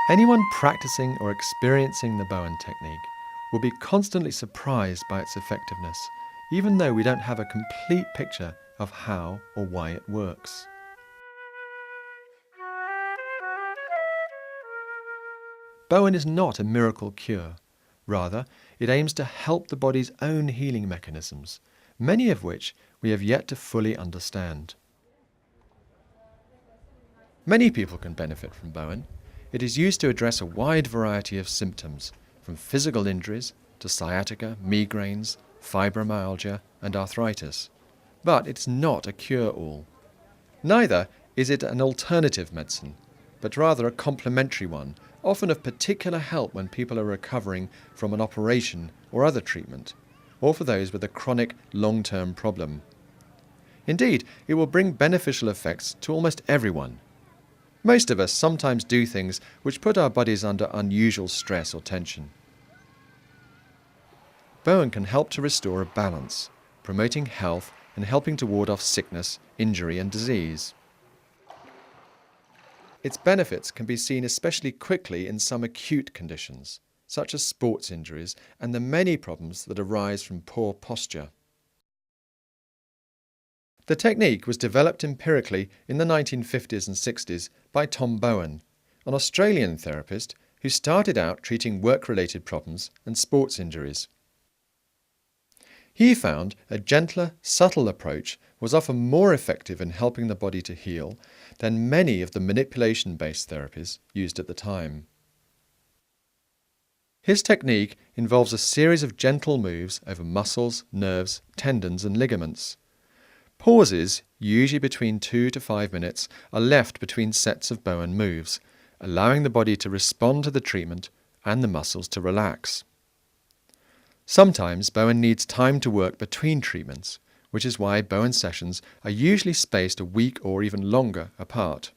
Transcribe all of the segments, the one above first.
Anyone practicing or experiencing the Bowen technique will be constantly surprised by its effectiveness, even though we don't have a complete picture of how or why it works. Bowen is not a miracle cure. Rather, it aims to help the body's own healing mechanisms, many of which we have yet to fully understand. Many people can benefit from Bowen. It is used to address a wide variety of symptoms, from physical injuries to sciatica, migraines, fibromyalgia and arthritis. But it's not a cure-all. Neither is it an alternative medicine, but rather a complementary one, often of particular help when people are recovering from an operation or other treatment, or for those with a chronic long-term problem. Indeed, it will bring beneficial effects to almost everyone. Most of us sometimes do things which put our bodies under unusual stress or tension. Bowen can help to restore a balance, promoting health and helping to ward off sickness, injury and disease. Its benefits can be seen especially quickly in some acute conditions, such as sports injuries and the many problems that arise from poor posture. The technique was developed empirically in the 1950s and 60s by Tom Bowen, an Australian therapist who started out treating work-related problems and sports injuries. He found a gentler, subtle approach was often more effective in helping the body to heal than many of the manipulation-based therapies used at the time. His technique involves a series of gentle moves over muscles, nerves, tendons and ligaments. Pauses, usually between 2 to 5 minutes, are left between sets of Bowen moves, allowing the body to respond to the treatment and the muscles to relax. Sometimes Bowen needs time to work between treatments, which is why Bowen sessions are usually spaced a week or even longer apart.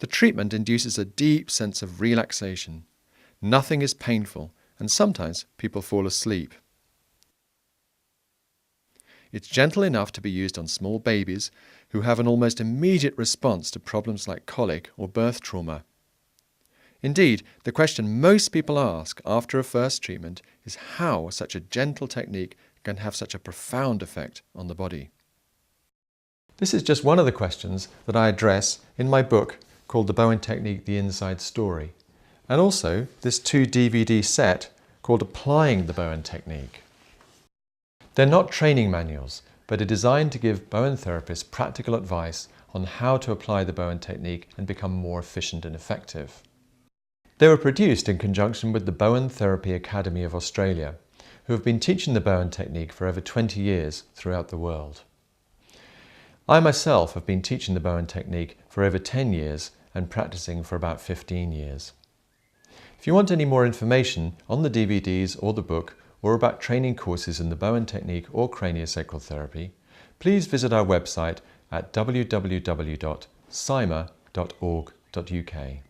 The treatment induces a deep sense of relaxation. Nothing is painful, and sometimes people fall asleep. It's gentle enough to be used on small babies who have an almost immediate response to problems like colic or birth trauma. Indeed, the question most people ask after a first treatment is how such a gentle technique can have such a profound effect on the body. This is just one of the questions that I address in my book called The Bowen Technique, The Inside Story, and also this 2 DVD set called Applying the Bowen Technique. They're not training manuals, but are designed to give Bowen therapists practical advice on how to apply the Bowen technique and become more efficient and effective. They were produced in conjunction with the Bowen Therapy Academy of Australia, who have been teaching the Bowen technique for over 20 years throughout the world. I myself have been teaching the Bowen technique for over 10 years and practicing for about 15 years. If you want any more information on the DVDs or the book, or about training courses in the Bowen technique or craniosacral therapy, please visit our website at www.sima.org.uk.